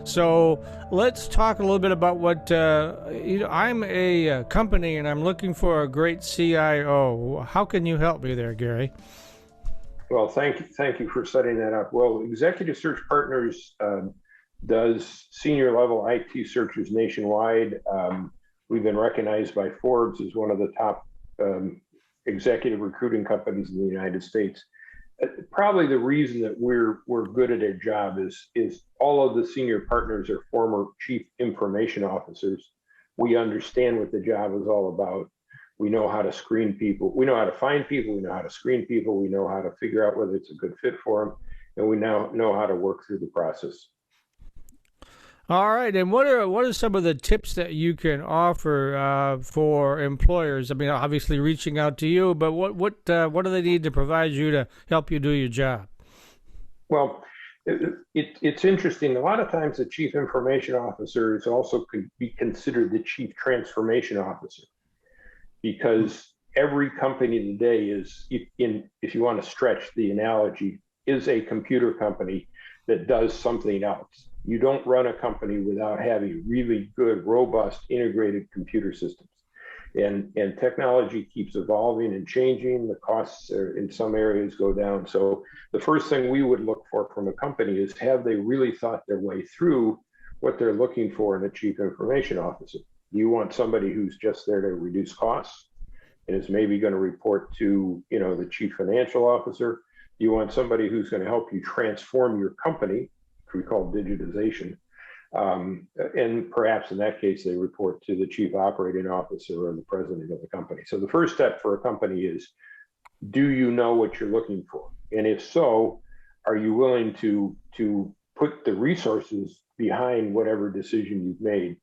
So let's talk a little bit about what I'm a company and I'm looking for a great CIO. How can you help me there, Gary? Well, thank you for setting that up. Well, Executive Search Partners does senior level IT searches nationwide. We've been recognized by Forbes as one of the top executive recruiting companies in the United States. Probably the reason that we're good at our job is all of the senior partners are former chief information officers. We understand what the job is all about. We know how to screen people. We know how to find people. We know how to screen people. We know how to figure out whether it's a good fit for them. And we now know how to work through the process. All right, and what are some of the tips that you can offer for employers? I mean, obviously reaching out to you, but what do they need to provide you to help you do your job? Well, it's interesting. A lot of times, the chief information officer is also could be considered the chief transformation officer, because every company today is, if you want to stretch the analogy, is a computer company that does something else. You don't run a company without having really good, robust, integrated computer systems. And technology keeps evolving and changing. The costs in some areas go down. So the first thing we would look for from a company is, have they really thought their way through what they're looking for in a chief information officer? You want somebody who's just there to reduce costs and is maybe going to report to, the chief financial officer. You want somebody who's going to help you transform your company, which we call digitization. And perhaps in that case, they report to the chief operating officer or the president of the company. So the first step for a company is, do you know what you're looking for? And if so, are you willing to put the resources behind whatever decision you've made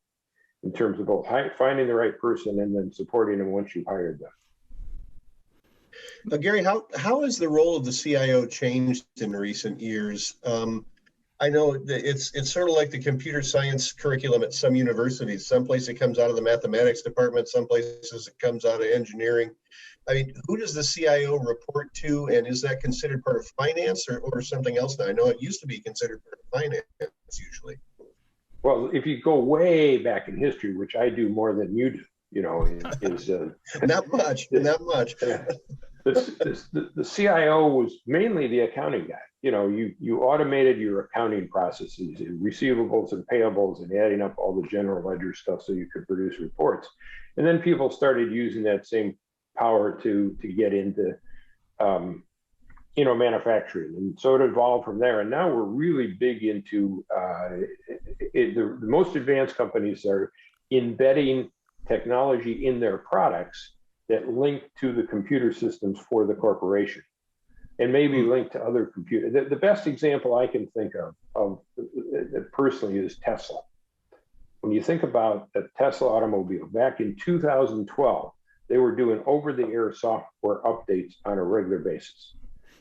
in terms of both finding the right person and then supporting them once you've hired them? Gary, how has the role of the CIO changed in recent years? I know that it's sort of like the computer science curriculum at some universities. Some places it comes out of the mathematics department, some places it comes out of engineering. I mean, who does the CIO report to, and is that considered part of finance or something else now? I know it used to be considered part of finance usually. Well, if you go way back in history, which I do more than you do, is not much. The CIO was mainly the accounting guy. You automated your accounting processes, receivables and payables, and adding up all the general ledger stuff so you could produce reports. And then people started using that same power to get into manufacturing, and so it evolved from there. And now we're really big into the most advanced companies are embedding technology in their products that link to the computer systems for the corporation, and maybe link to other computers. The best example I can think of personally is Tesla. When you think about the Tesla automobile, back in 2012, they were doing over-the-air software updates on a regular basis.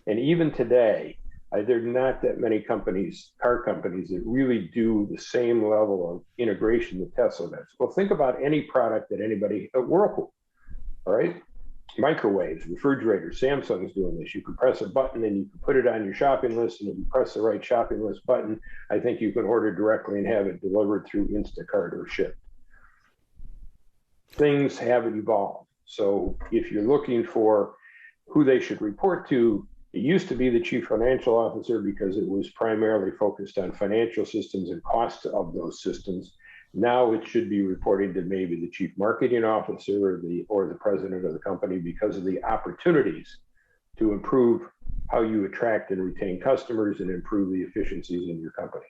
And even today, there are not that many car companies that really do the same level of integration that Tesla does. Well, think about any product that Whirlpool, all right? Microwaves, refrigerators, Samsung is doing this. You can press a button and you can put it on your shopping list, and if you press the right shopping list button, I think you can order directly and have it delivered through Instacart or shipped. Things have evolved. So if you're looking for who they should report to, it used to be the chief financial officer because it was primarily focused on financial systems and costs of those systems. Now it should be reporting to maybe the chief marketing officer or the president of the company, because of the opportunities to improve how you attract and retain customers and improve the efficiencies in your company.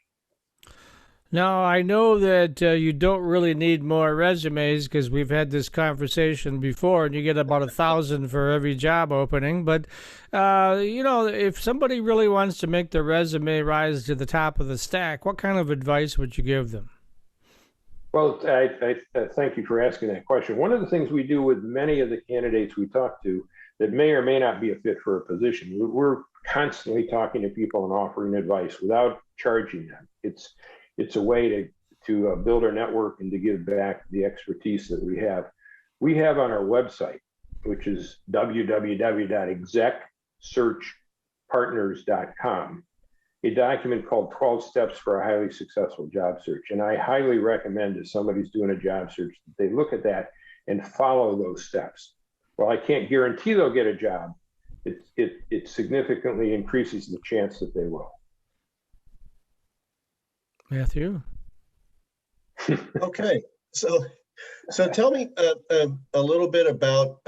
Now, I know that you don't really need more resumes, because we've had this conversation before, and you get about 1,000 for every job opening. But, if somebody really wants to make their resume rise to the top of the stack, what kind of advice would you give them? Well, I thank you for asking that question. One of the things we do with many of the candidates we talk to that may or may not be a fit for a position, we're constantly talking to people and offering advice without charging them. It's a way to build our network and to give back the expertise that we have. We have on our website, which is www.execsearchpartners.com, a document called 12 Steps for a Highly Successful Job Search. And I highly recommend if somebody's doing a job search, that they look at that and follow those steps. Well, I can't guarantee they'll get a job. It significantly increases the chance that they will. Matthew? Okay, so tell me a little bit about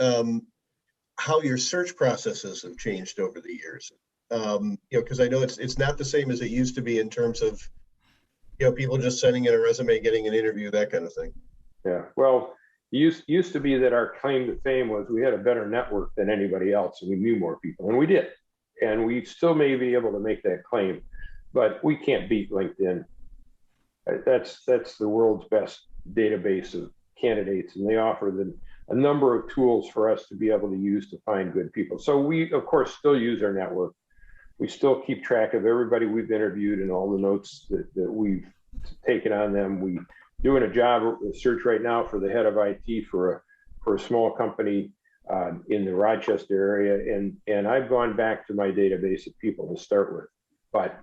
how your search processes have changed over the years. Because I know it's not the same as it used to be in terms of, people just sending in a resume, getting an interview, that kind of thing. Yeah, well, it used to be that our claim to fame was we had a better network than anybody else, and we knew more people, and we did. And we still may be able to make that claim, but we can't beat LinkedIn. That's the world's best database of candidates, and they offer a number of tools for us to be able to use to find good people. So we, of course, still use our network. We still keep track of everybody we've interviewed and all the notes that we've taken on them. We doing a job search right now for the head of IT for a small company in the Rochester area, and I've gone back to my database of people to start with. But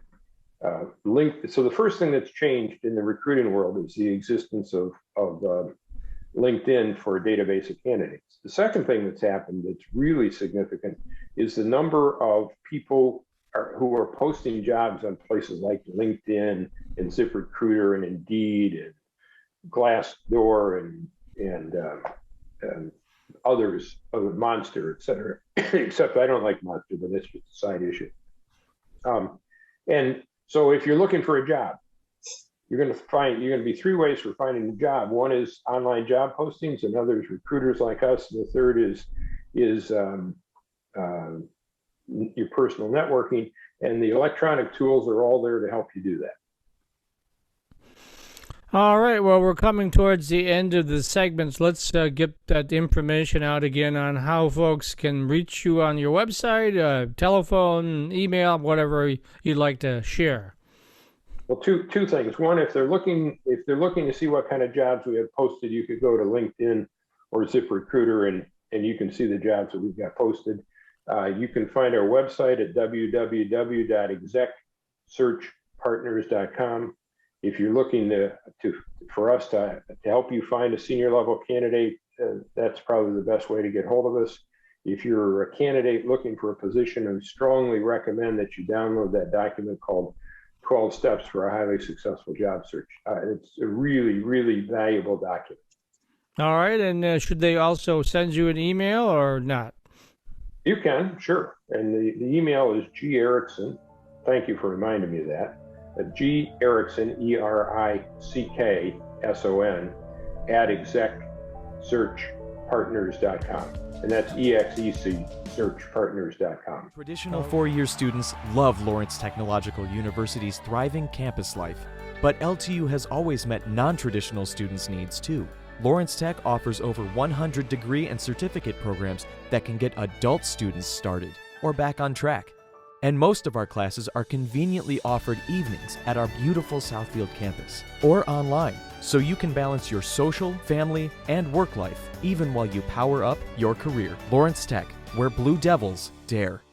so the first thing that's changed in the recruiting world is the existence of LinkedIn for a database of candidates. The second thing that's happened that's really significant is the number of people who are posting jobs on places like LinkedIn and ZipRecruiter and Indeed and Glassdoor and others, Monster, et cetera. Except I don't like Monster, but that's just a side issue. And so if you're looking for a job, you're going to be three ways for finding a job. One is online job postings, another is recruiters like us, and the third is your personal networking, and the electronic tools are all there to help you do that. All right, well, we're coming towards the end of the segments. Let's get that information out again on how folks can reach you on your website, telephone, email, whatever you'd like to share. Well, two things. One, if they're looking to see what kind of jobs we have posted, you could go to LinkedIn or ZipRecruiter and you can see the jobs that we've got posted. You can find our website at www.execsearchpartners.com. If you're looking for us to help you find a senior level candidate, that's probably the best way to get hold of us. If you're a candidate looking for a position, I strongly recommend that you download that document called 12 Steps for a Highly Successful Job Search. It's a really, really valuable document. All right, and should they also send you an email or not? You can, sure. And the email is G. Erickson. Thank you for reminding me of that. G. Erickson, ERICKSON, at execsearchpartners.com. And that's EXEC, searchpartners.com. Traditional four-year students love Lawrence Technological University's thriving campus life. But LTU has always met non-traditional students' needs too. Lawrence Tech offers over 100 degree and certificate programs that can get adult students started or back on track. And most of our classes are conveniently offered evenings at our beautiful Southfield campus or online, so you can balance your social, family, and work life even while you power up your career. Lawrence Tech, where Blue Devils dare.